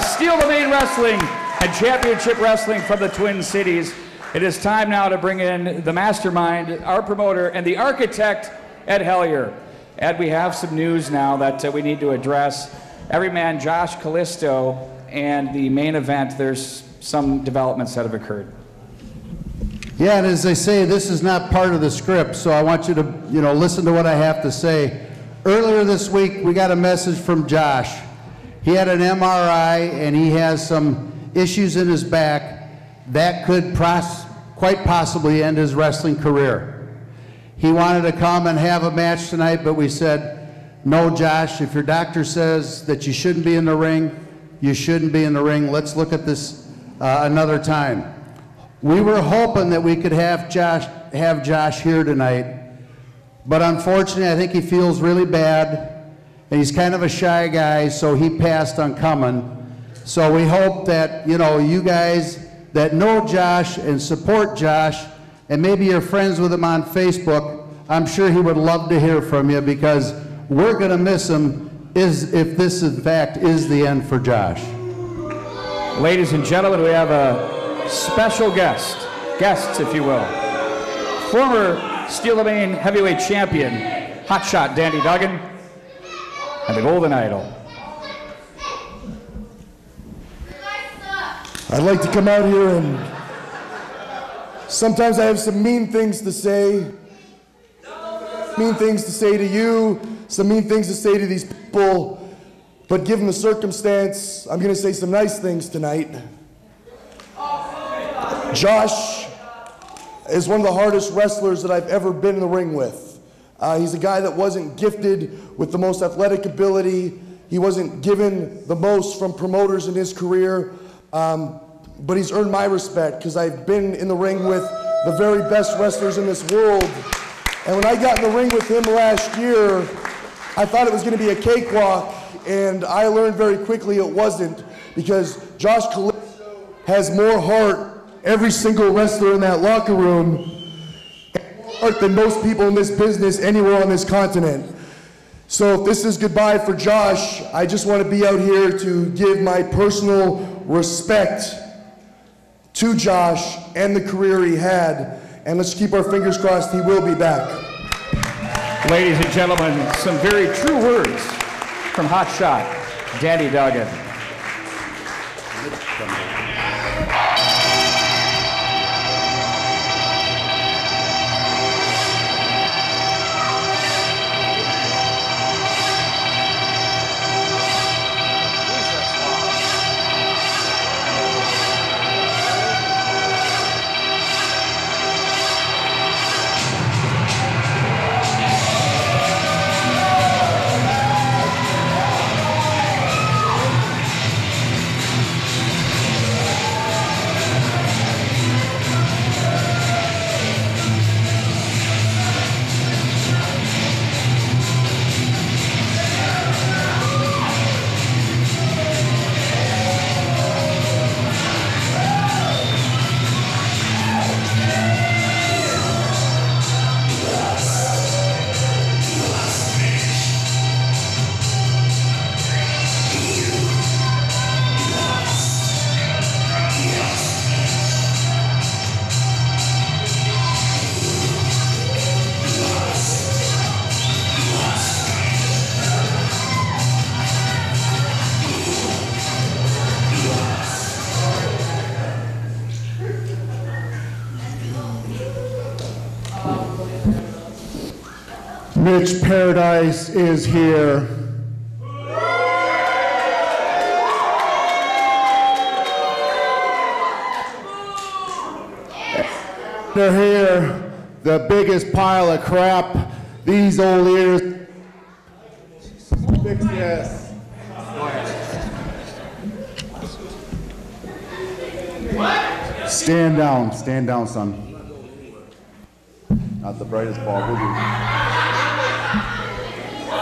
Steel the Main Wrestling and Championship Wrestling from the Twin Cities. It is time now to bring in the mastermind, our promoter, and the architect, Ed Hellier. Ed, we have some news now that we need to address. Everyman Josh Calisto and the main event, there's some developments that have occurred. Yeah, and as I say, this is not part of the script, so I want you to, listen to what I have to say. Earlier this week, we got a message from Josh. He had an MRI, and he has some issues in his back that could quite possibly end his wrestling career. He wanted to come and have a match tonight, but we said, no, Josh, if your doctor says that you shouldn't be in the ring, you shouldn't be in the ring. Let's look at this another time. We were hoping that we could have Josh here tonight, but unfortunately, I think he feels really bad, and he's kind of a shy guy, so he passed on coming. So we hope that, you guys that know Josh and support Josh, and maybe you're friends with him on Facebook, I'm sure he would love to hear from you, because we're going to miss him if this, in fact, is the end for Josh. Ladies and gentlemen, we have a special guests, if you will. Former Steel the Main heavyweight champion, Hot Shot Danny Duggan, and the Golden Idol. I'd like to come out here and sometimes I have some mean things to say. Mean things to say to you, some mean things to say to these people, but given the circumstance, I'm going to say some nice things tonight. Josh is one of the hardest wrestlers that I've ever been in the ring with. He's a guy that wasn't gifted with the most athletic ability. He wasn't given the most from promoters in his career, but he's earned my respect because I've been in the ring with the very best wrestlers in this world. And when I got in the ring with him last year, I thought it was going to be a cakewalk, and I learned very quickly it wasn't, because Josh Calisto has more heart, every single wrestler in that locker room, and more heart than most people in this business anywhere on this continent. So if this is goodbye for Josh, I just want to be out here to give my personal respect to Josh and the career he had. And let's keep our fingers crossed he will be back. Ladies and gentlemen, some very true words from Hot Shot Danny Duggan. Mitch Paradise is here. They're here, the biggest pile of crap. These old ears. Yes. Stand down, son. Not the brightest ball, would you?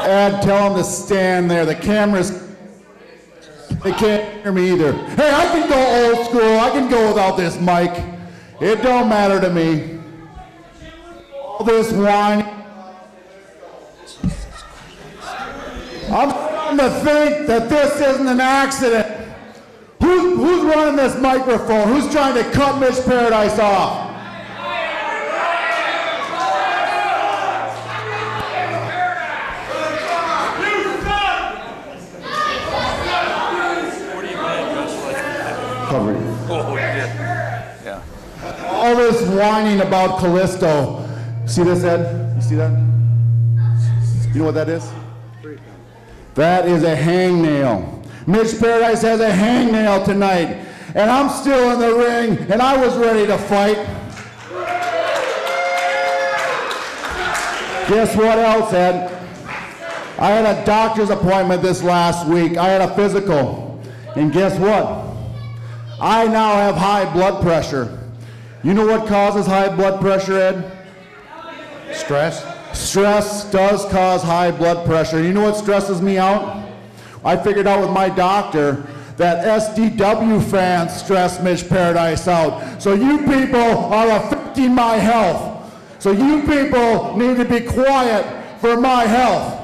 Ed, tell him to stand there. The cameras, they can't hear me either. Hey, I can go old school. I can go without this mic. It don't matter to me. All this whine. I'm starting to think that this isn't an accident. Who's running this microphone? Who's trying to cut Mitch Paradise off? All this whining about Calisto. See this, Ed? You see that? You know what that is? That is a hangnail. Mitch Paradise has a hangnail tonight. And I'm still in the ring, and I was ready to fight. Guess what else, Ed? I had a doctor's appointment this last week. I had a physical. And guess what? I now have high blood pressure. You know what causes high blood pressure, Ed? Stress? Stress does cause high blood pressure. You know what stresses me out? I figured out with my doctor that SDW fans stress Mitch Paradise out. So you people are affecting my health. So you people need to be quiet for my health.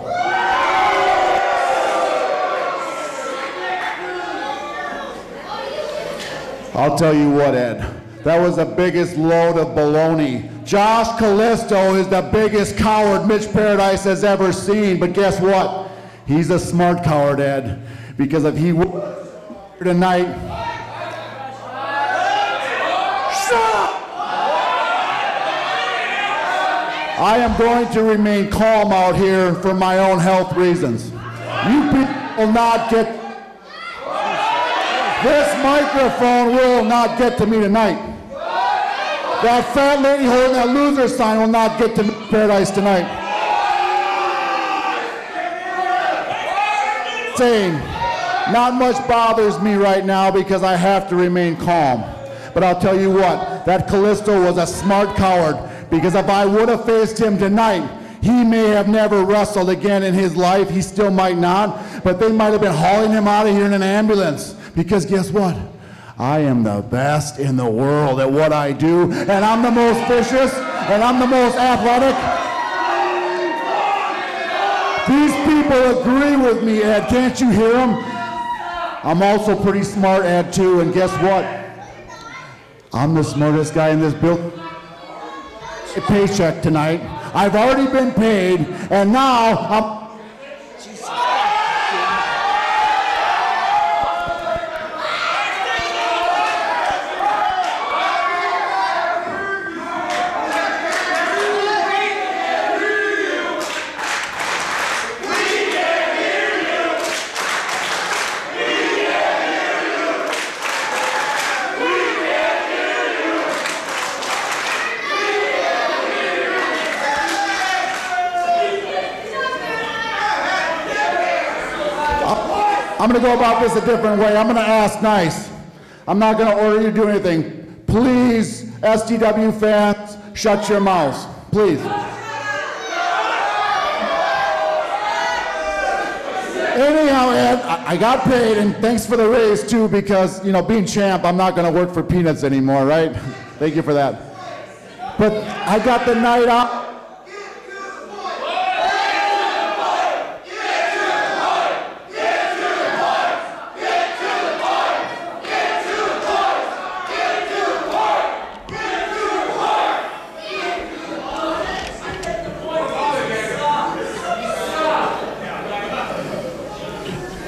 I'll tell you what, Ed. That was the biggest load of baloney. Josh Calisto is the biggest coward Mitch Paradise has ever seen. But guess what? He's a smart coward, Ed. Because if he were tonight... Shut up! I am going to remain calm out here for my own health reasons. You people will not get... This microphone will not get to me tonight. That fat lady holding that loser sign will not get to Paradise tonight. Saying, not much bothers me right now because I have to remain calm. But I'll tell you what, that Calisto was a smart coward, because if I would have faced him tonight, he may have never wrestled again in his life. He still might not, but they might have been hauling him out of here in an ambulance. Because guess what? I am the best in the world at what I do, and I'm the most vicious, and I'm the most athletic. These people agree with me, Ed. Can't you hear them? I'm also pretty smart, Ed, too, and guess what? I'm the smartest guy in this building. A paycheck tonight. I've already been paid, and now I'm... I'm going to go about this a different way. I'm going to ask nice. I'm not going to order you to do anything. Please, SDW fans, shut your mouths. Please. Anyhow, Ed, I got paid, and thanks for the raise, too, because, you know, being champ, I'm not going to work for peanuts anymore, right? Thank you for that. But I got the night off.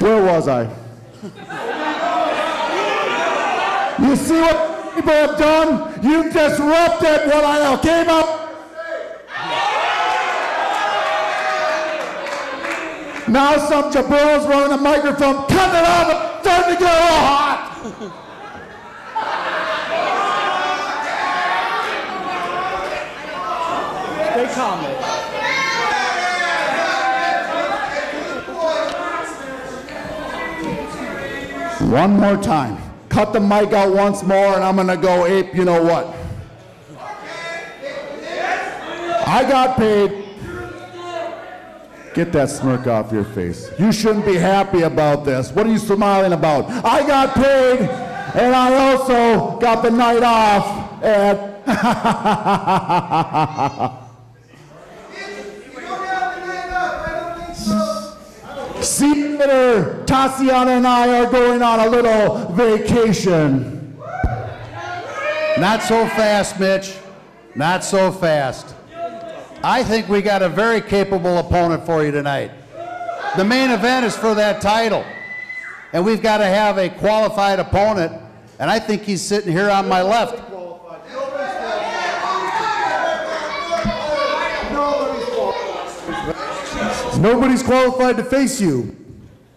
Where was I? You see what people have done? You've disrupted what I came up. Now some jabros running the microphone, cut it off, it's starting to get all hot. Stay calm, man. One more time. Cut the mic out once more, and I'm gonna go ape, you know what? I got paid. Get that smirk off your face. You shouldn't be happy about this. What are you smiling about? I got paid, and I also got the night off, and See you later. Tatiana and I are going on a little vacation. Not so fast, Mitch. Not so fast. I think we got a very capable opponent for you tonight. The main event is for that title. And we've got to have a qualified opponent. And I think he's sitting here on my left. Nobody's qualified to face you.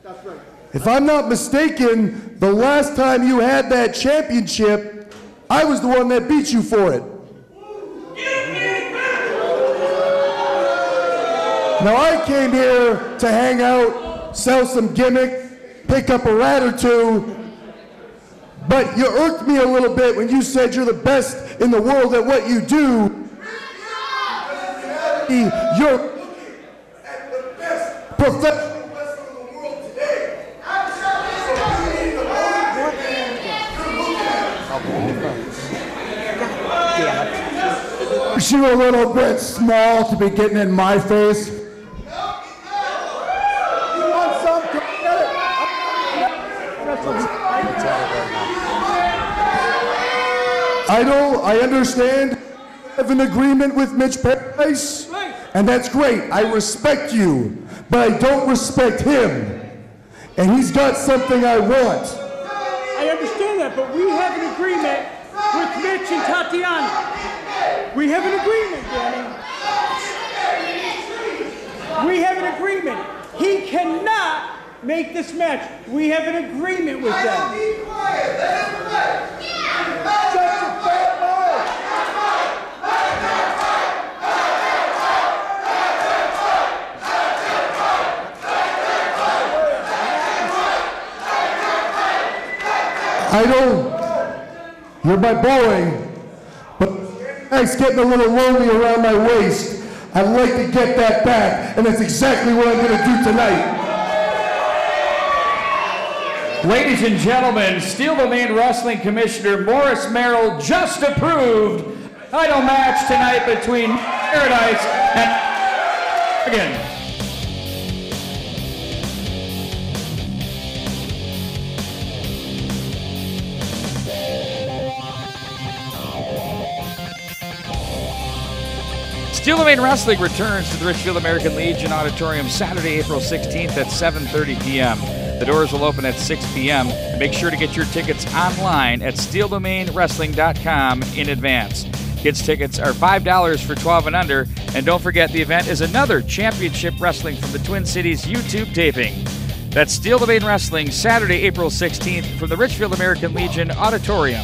That's right. If I'm not mistaken, the last time you had that championship, I was the one that beat you for it. Now I came here to hang out, sell some gimmick, pick up a rat or two, but you irked me a little bit when you said you're the best in the world at what you do. You're the best professional wrestler in the world today. You're a little bit small to be getting in my face. I understand you have an agreement with Mitch Paradise, and that's great. I respect you, but I don't respect him. And he's got something I want. I understand that, but we have an agreement with Mitch and Tatiana. We have an agreement, Danny. We have an agreement. He cannot make this match. We have an agreement with them. I know you're my boy, but it's getting a little lonely around my waist. I'd like to get that back, and that's exactly what I'm going to do tonight. Ladies and gentlemen, Steel Domain Wrestling Commissioner Morris Merril just approved title match tonight between Paradise and Duggan. Steel Domain Wrestling returns to the Richfield American Legion Auditorium Saturday, April 16th at 7:30 p.m. The doors will open at 6 p.m. and make sure to get your tickets online at steeldomainwrestling.com in advance. Kids tickets are $5 for 12 and under, and don't forget the event is another Championship Wrestling from the Twin Cities YouTube taping. That's Steel Domain Wrestling, Saturday, April 16th from the Richfield American Legion Auditorium.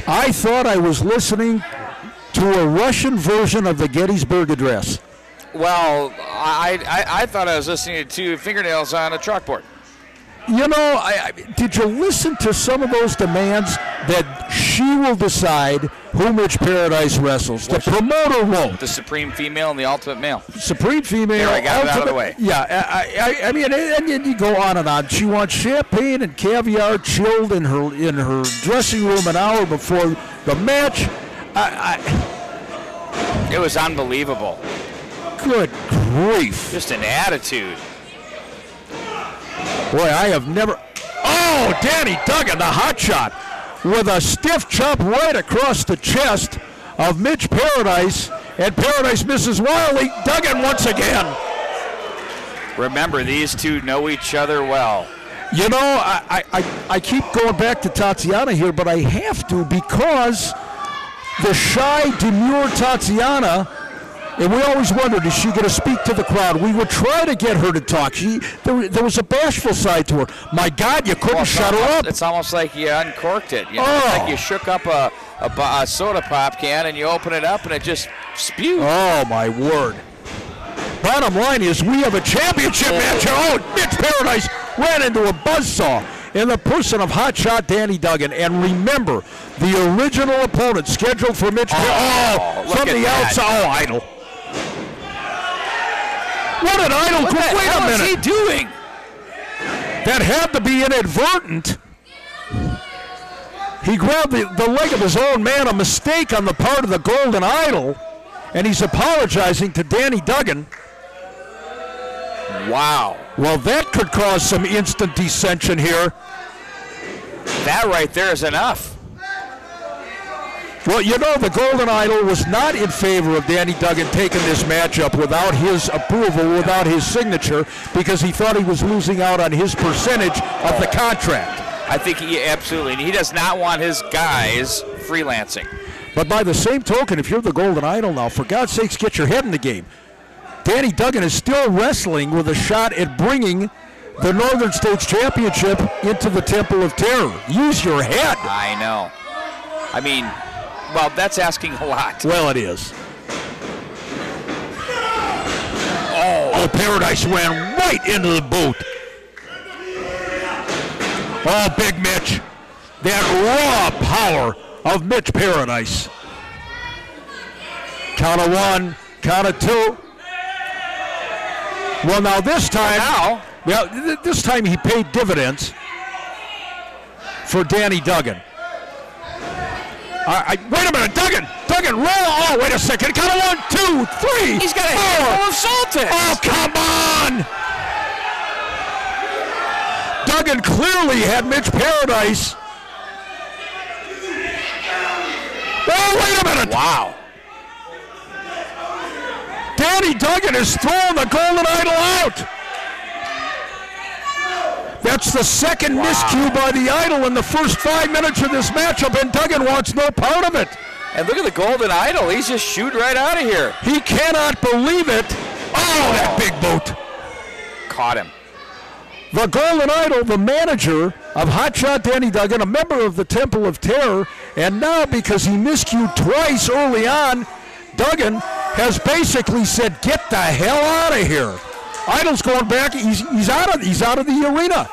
I thought I was listening to a Russian version of the Gettysburg Address. Well, I thought I was listening to fingernails on a chalkboard. You know, did you listen to some of those demands that she will decide who Mitch Paradise wrestles. The promoter won't. The supreme female and the ultimate male. Supreme female. There, I got it out of the way. Yeah, I mean, and you go on and on. She wants champagne and caviar chilled in her dressing room an hour before the match. It was unbelievable. Good grief. Just an attitude. Boy, I have never... Oh, Danny Duggan, the hot shot, with a stiff chop right across the chest of Mitch Paradise, and Paradise misses wildly. Duggan once again. Remember, these two know each other well. You know, I keep going back to Tatiana here, but I have to, because the shy, demure Tatiana, and we always wondered, is she going to speak to the crowd? We would try to get her to talk. There was a bashful side to her. My God, you couldn't shut her up. It's almost like you uncorked it. You know? It's like you shook up a soda pop can and you open it up and it just spewed. Oh, my word. Bottom line is we have a championship match. Oh, Mitch Paradise ran into a buzzsaw in the person of Hot Shot Danny Duggan. And remember, the original opponent scheduled for Mitch Paradise. From the outside. Oh, Idol. What an Idol. Wait a minute. What is he doing? That had to be inadvertent. He grabbed the leg of his own man, a mistake on the part of the Golden Idol, and he's apologizing to Danny Duggan. Wow. Well, that could cause some instant dissension here. That right there is enough. Well, you know, the Golden Idol was not in favor of Danny Duggan taking this matchup without his approval, without his signature, because he thought he was losing out on his percentage of the contract. I think he does not want his guys freelancing. But by the same token, if you're the Golden Idol now, for God's sakes, get your head in the game. Danny Duggan is still wrestling with a shot at bringing the Northern States Championship into the Temple of Terror. Use your head. I know. I mean, well, that's asking a lot. Well, it is. Oh, Paradise ran right into the boot. Oh, Big Mitch. That raw power of Mitch Paradise. Count of one, count of two. Well, now this time, this time he paid dividends for Danny Duggan. Wait a minute, Duggan, roll. Oh, wait a second. Count of 1, 2, 3. He's got a handful of Sultans. Oh, come on. Duggan clearly had Mitch Paradise. Oh, wait a minute. Wow. Danny Duggan is throwing the Golden Idol out. That's the second miscue by the Idol in the first 5 minutes of this matchup, and Duggan wants no part of it. And look at the Golden Idol. He's just shooting right out of here. He cannot believe it. Oh, that big boot. Caught him. The Golden Idol, the manager of Hot Shot Danny Duggan, a member of the Temple of Terror, and now because he miscued twice early on, Duggan has basically said, "Get the hell out of here." Idol's going back. He's out of the arena.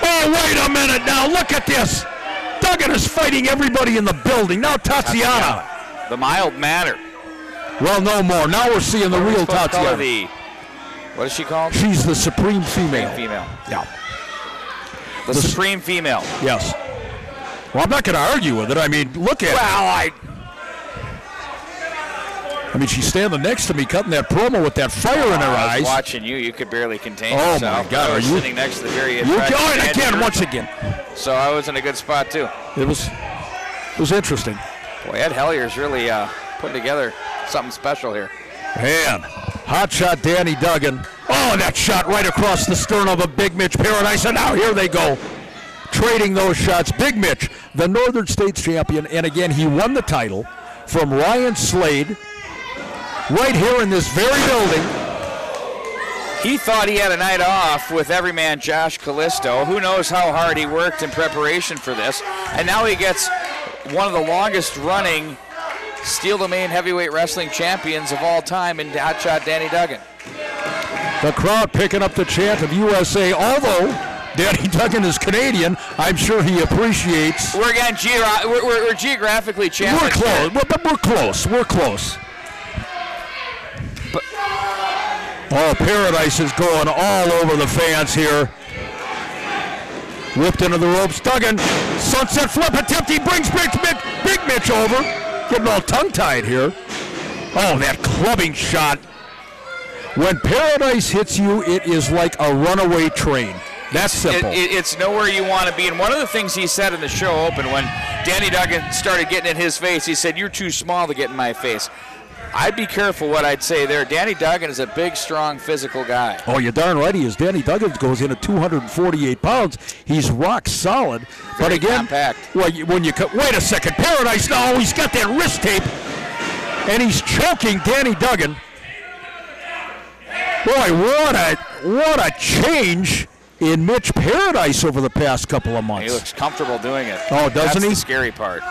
Oh, wait a minute now. Look at this. Duggan is fighting everybody in the building. Now Tatiana. The mild manner. Well, no more. Now we're seeing the real Tatiana. What is she called? She's the supreme female. Supreme female. Yeah. The supreme female. Yes. Well, I'm not going to argue with it. I mean, look at it. I mean, she's standing next to me cutting that promo with that fire in her eyes. I was watching you. You could barely contain yourself. yourself. Oh, my God. I was Are you sitting next to the very once again. So I was in a good spot, too. It was interesting. Boy, Ed Hellier's really putting together something special here. Man, Hot Shot Danny Duggan. Oh, that shot right across the sternum of Big Mitch Paradise, and now here they go, trading those shots. Big Mitch, the Northern States champion, and again, he won the title from Ryan Slade right here in this very building. He thought he had a night off with Everyman Josh Calisto. Who knows how hard he worked in preparation for this, and now he gets one of the longest running Steel Domain heavyweight wrestling champions of all time in Hot Shot Danny Duggan. The crowd picking up the chant of USA, although Danny Duggan is Canadian, I'm sure he appreciates. We're again we're geographically challenged. We're close, but we're close. We're close. Oh, Paradise is going all over the fans here. Whipped into the ropes. Duggan, sunset flip attempt. He brings Big Mitch over. Getting all tongue-tied here. Oh, that clubbing shot. When Paradise hits you, it is like a runaway train. That's simple. It's nowhere you want to be. And one of the things he said in the show open when Danny Duggan started getting in his face, he said, "You're too small to get in my face." I'd be careful what I'd say there. Danny Duggan is a big, strong, physical guy. Oh, you're darn right he is. Danny Duggan goes in at 248 pounds. He's rock solid. But again, compact. Well, wait a second. Paradise now, he's got that wrist tape, and he's choking Danny Duggan. Boy, what a change in Mitch Paradise over the past couple of months. He looks comfortable doing it. Oh, doesn't he? That's the scary part.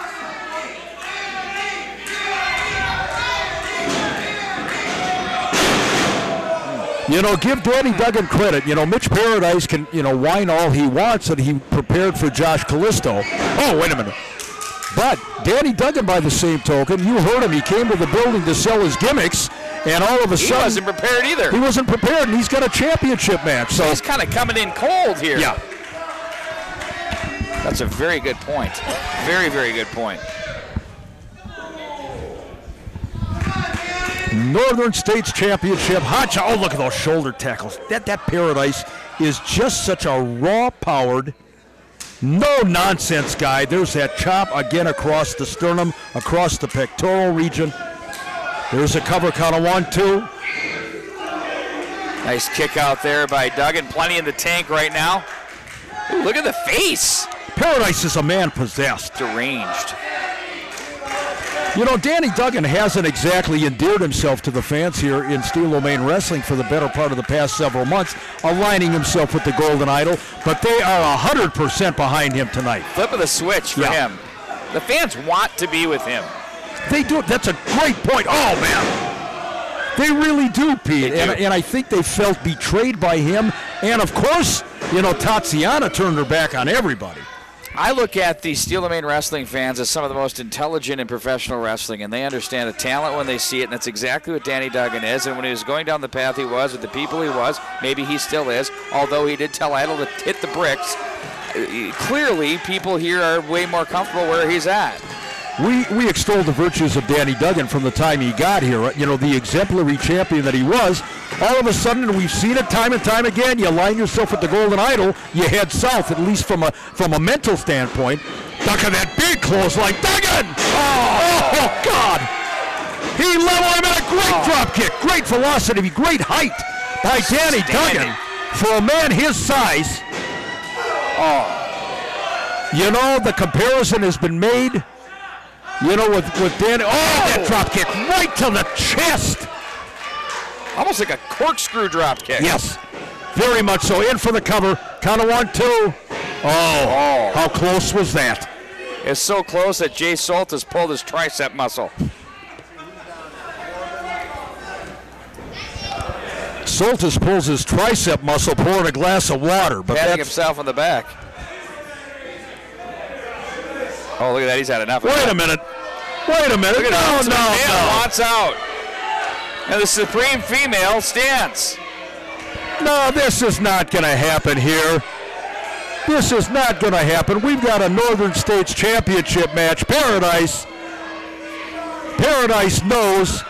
You know, give Danny Duggan credit. You know, Mitch Paradise can, whine all he wants that he prepared for Josh Calisto. Oh, wait a minute. But Danny Duggan, by the same token, you heard him. He came to the building to sell his gimmicks, and all of a sudden... He wasn't prepared either. He wasn't prepared, and he's got a championship match. So he's kind of coming in cold here. Yeah. That's a very good point. Very, very good point. Northern States Championship. Hot Shot. Oh, look at those shoulder tackles. That Paradise is just such a raw-powered, no-nonsense guy. There's that chop again across the sternum, across the pectoral region. There's a cover count of 1, 2. Nice kick out there by Duggan. Plenty in the tank right now. Ooh, look at the face. Paradise is a man possessed. Deranged. You know, Danny Duggan hasn't exactly endeared himself to the fans here in Steel-O-Main Wrestling for the better part of the past several months, aligning himself with the Golden Idol, but they are 100% behind him tonight. Flip of the switch for him. The fans want to be with him. They do. That's a great point. Oh, man. They really do, Pete. And I think they felt betrayed by him. And, of course, Tatiana turned her back on everybody. I look at the Steel-O-Main Wrestling fans as some of the most intelligent in professional wrestling, and they understand the talent when they see it, and that's exactly what Danny Duggan is. And when he was going down the path he was with the people he was, maybe he still is, although he did tell Idol to hit the bricks, clearly people here are way more comfortable where he's at. We extol the virtues of Danny Duggan from the time he got here. The exemplary champion that he was. All of a sudden, and we've seen it time and time again, you align yourself with the Golden Idol, you head south, at least from a mental standpoint. Duggan, that big clothesline. Duggan! Oh, God! He leveled him at a great drop kick. Great velocity, great height by Danny Duggan. For a man his size, the comparison has been made. With Danny, that drop kick right to the chest. Almost like a corkscrew drop kick. Yes, very much so. In for the cover. Count of 1, 2. Oh, how close was that? It's so close that Jay Soltis pulled his tricep muscle. Soltis pulls his tricep muscle pouring a glass of water. But patting himself on the back. Oh, look at that. He's had enough. Wait a minute. Look at no. Wants out. And the Supreme Female stands. No, this is not going to happen here. This is not going to happen. We've got a Northern States Championship match. Paradise knows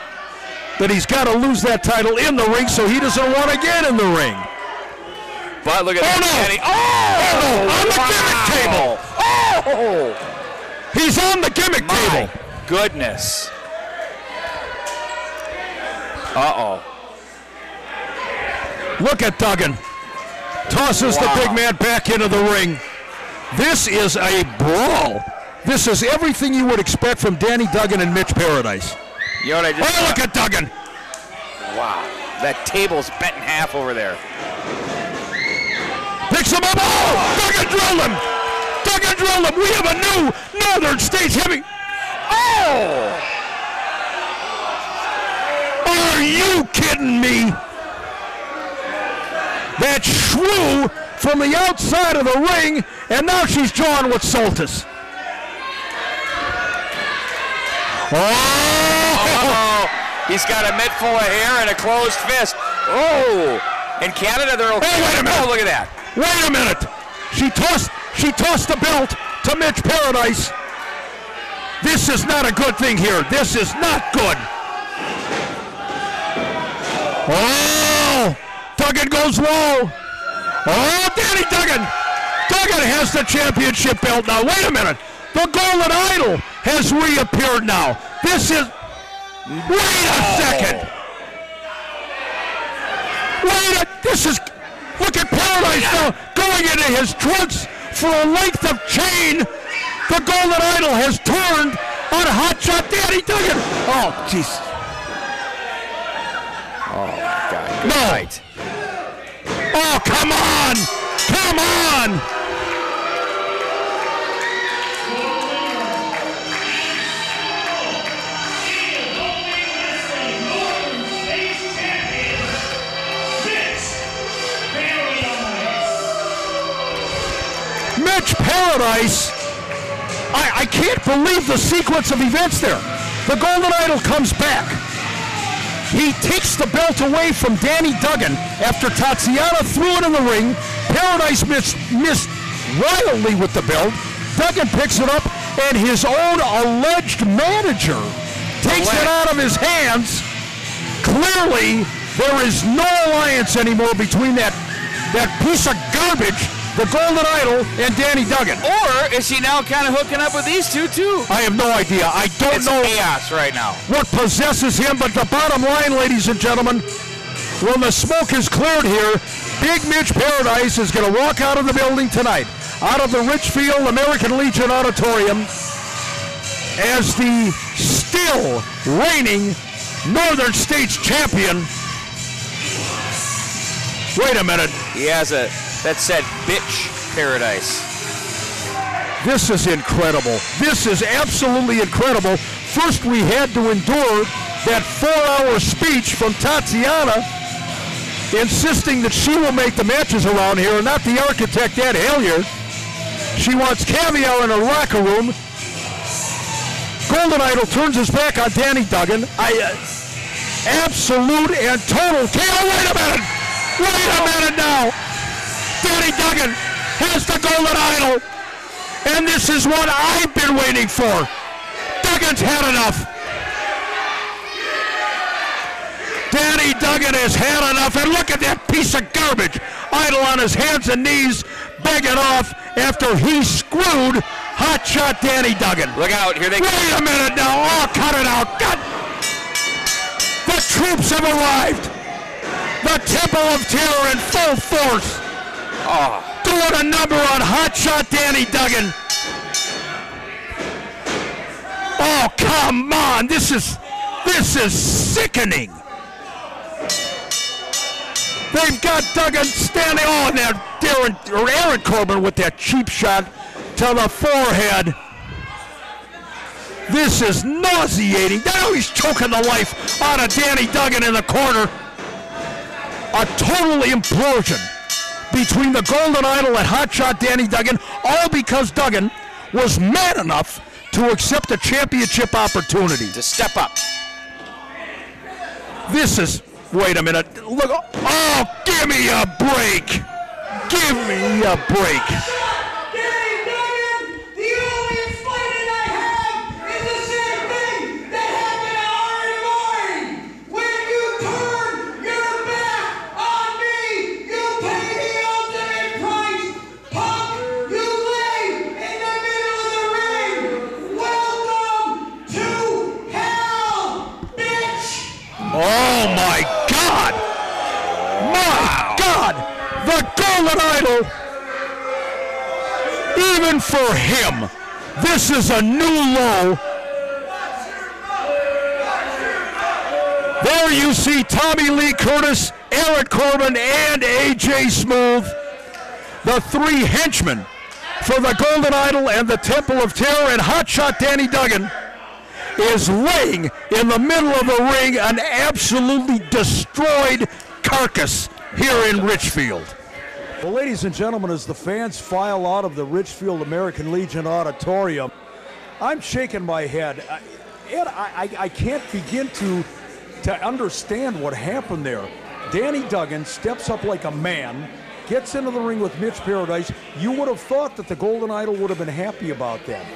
that he's got to lose that title in the ring, so he doesn't want to get in the ring. But look at that. On the gimmick table. Oh! He's on the gimmick table. Goodness. Uh-oh. Look at Duggan. Tosses the big man back into the ring. This is a brawl. This is everything you would expect from Danny Duggan and Mitch Paradise. Look at Duggan. Wow. That table's bent in half over there. Picks him up. Oh! Duggan drilled him. We have a new Northern States heavy. Oh! Are you kidding me? that shrew from the outside of the ring, and now she's drawn with Cwtc. Oh! He's got a mitt full of hair and a closed fist. Oh! In Canada, they're okay. Hey, wait a minute. Oh, look at that. Wait a minute. She tossed the belt to Mitch Paradise. This is not a good thing here. This is not good. Oh! Duggan goes low. Oh, Danny Duggan. Duggan has the championship belt now. Wait a minute. The Golden Idol has reappeared now. This is... Wait a second. This is... Look at Paradise now going into his trunks for a length of chain. The Golden Idol has turned on Hot Shot Danny Duggan. Oh, jeez. Oh, my God. Good No. night. Oh, come on. Come on. Mitch Paradise, I can't believe the sequence of events there. The Golden Idol comes back. He takes the belt away from Danny Duggan after Tatiana threw it in the ring. Paradise missed wildly with the belt. Duggan picks it up, and his own alleged manager takes it out of his hands. Clearly, there is no alliance anymore between that piece of garbage, the Golden Idol, and Danny Duggan. Or is he now kind of hooking up with these two, too? I have no idea. I don't know chaos right now. what possesses him, but the bottom line, ladies and gentlemen, when the smoke is cleared here, Big Mitch Paradise is going to walk out of the building tonight, out of the Richfield American Legion Auditorium, as the still reigning Northern States champion. Wait a minute. He has that said bitch Paradise. This is incredible. This is absolutely incredible. First, we had to endure that 4-hour speech from Tatiana insisting that she will make the matches around here and not the architect, Ed Hilliard. She wants caviar in her locker room. Golden Idol turns his back on Danny Duggan. Absolute and total chaos. Wait a minute. Wait a minute now. Danny Duggan has the Golden Idol. And this is what I've been waiting for. Duggan's had enough. Danny Duggan has had enough. And look at that piece of garbage. Idol on his hands and knees, begging off after he screwed Hot Shot Danny Duggan. Look out, here they go. Wait a minute now. Oh, cut it out. God. The troops have arrived. The Temple of Terror in full force. Oh. Doing a number on Hot Shot Danny Duggan. Oh, come on. This is sickening. They've got Duggan standing on there. Aaron Corbin with that cheap shot to the forehead. This is nauseating. Now he's choking the life out of Danny Duggan in the corner. A total implosion between the Golden Idol and Hot Shot Danny Duggan, all because Duggan was man enough to accept a championship opportunity. To step up. This is, wait a minute, look, oh, give me a break. Give me a break. Danny Duggan, the only explaining I have is the same thing that happened to Artie Lloyd. When you turn your back on me, you pay the ultimate price. Punk, you lay in the middle of the ring. Welcome to hell, bitch. Oh my God! My God! The Golden Idol, even for him, this is a new low. There you see Tommy Lee Curtis, Eric Corbin, and AJ Smooth, the three henchmen for the Golden Idol and the Temple of Terror, and Hot Shot Danny Duggan is laying in the middle of the ring, an absolutely destroyed carcass here in Richfield. Well, ladies and gentlemen, as the fans file out of the Richfield American Legion Auditorium, I'm shaking my head. Ed, I can't begin to understand what happened there. Danny Duggan steps up like a man, gets into the ring with Mitch Paradise. You would have thought that the Golden Idol would have been happy about that.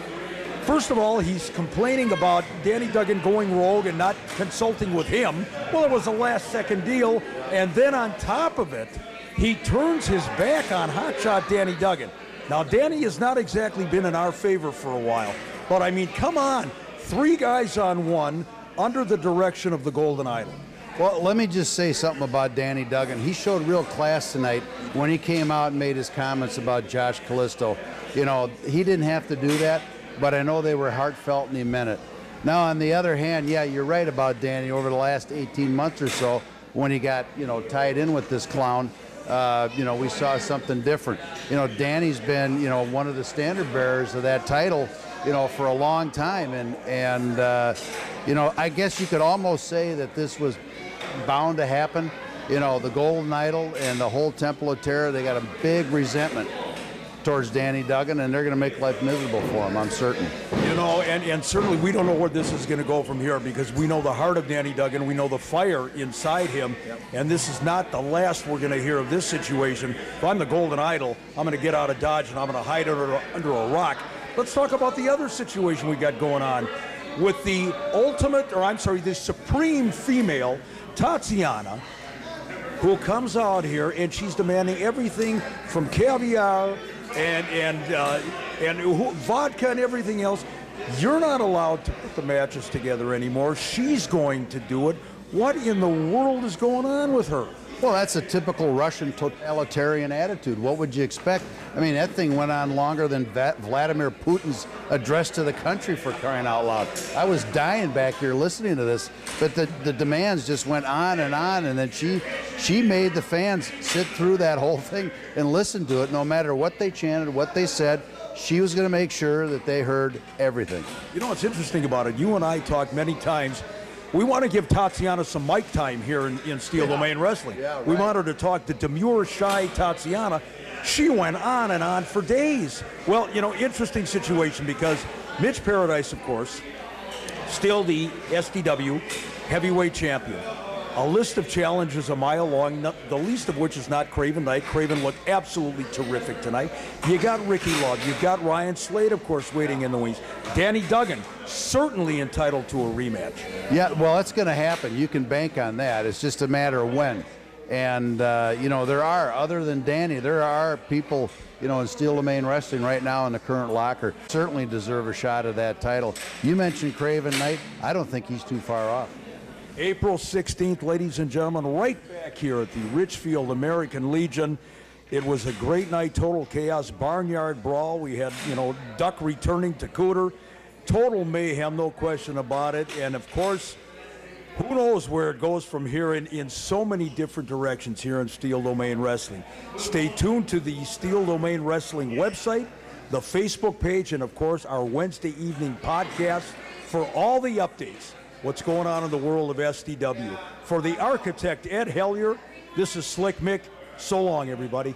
First of all, he's complaining about Danny Duggan going rogue and not consulting with him. Well, it was a last-second deal. And then on top of it, he turns his back on Hot Shot Danny Duggan. Now, Danny has not exactly been in our favor for a while. But, I mean, come on. 3 guys on one under the direction of the Golden Idol. Well, let me just say something about Danny Duggan. He showed real class tonight when he came out and made his comments about Josh Calisto. You know, he didn't have to do that, but I know they were heartfelt and he meant it. Now, on the other hand, yeah, you're right about Danny. Over the last 18 months or so, when he got, you know, tied in with this clown, you know, we saw something different. You know, Danny's been, you know, one of the standard bearers of that title, you know, for a long time. And you know, I guess you could almost say that this was bound to happen. You know, the Golden Idol and the whole Temple of Terror, they got a big resentment towards Danny Duggan, and they're going to make life miserable for him, I'm certain. You know, and certainly we don't know where this is going to go from here, because we know the heart of Danny Duggan, we know the fire inside him, and this is not the last we're going to hear of this situation. If I'm the Golden Idol, I'm going to get out of Dodge and I'm going to hide under a rock. Let's talk about the other situation we got going on with the ultimate, or I'm sorry, the supreme female, Tatiana, who comes out here and she's demanding everything from caviar and vodka and everything else. You're not allowed to put the matches together anymore. She's going to do it. What in the world is going on with her? Well, that's a typical Russian totalitarian attitude. What would you expect? I mean, that thing went on longer than Vladimir Putin's address to the country, for crying out loud. I was dying back here listening to this, but the demands just went on, and then she made the fans sit through that whole thing and listen to it. No matter what they chanted, what they said, she was going to make sure that they heard everything. You know what's interesting about it? You and I talked many times. We want to give Tatiana some mic time here in Steel Domain Wrestling. Yeah, right. We want her to talk to demure, shy Tatiana. She went on and on for days. Well, you know, interesting situation, because Mitch Paradise, of course, still the SDW heavyweight champion. A list of challenges a mile long, the least of which is not Craven Knight. Craven looked absolutely terrific tonight. You got Ricky Love. You've got Ryan Slade, of course, waiting in the wings. Danny Duggan, certainly entitled to a rematch. Yeah, well, it's going to happen. You can bank on that. It's just a matter of when. And, you know, there are, other than Danny, there are people, you know, in Steel Domain Wrestling right now in the current locker certainly deserve a shot at that title. You mentioned Craven Knight. I don't think he's too far off. April 16th, ladies and gentlemen, right back here at the Richfield American Legion. It was a great night, total chaos, barnyard brawl. We had, you know, Duck returning to Cooter. Total mayhem, no question about it. And, of course, who knows where it goes from here in so many different directions here in Steel Domain Wrestling. Stay tuned to the Steel Domain Wrestling website, the Facebook page, and, of course, our Wednesday evening podcast for all the updates. What's going on in the world of SDW. For the architect, Ed Hellier, this is Slick Mick. So long, everybody.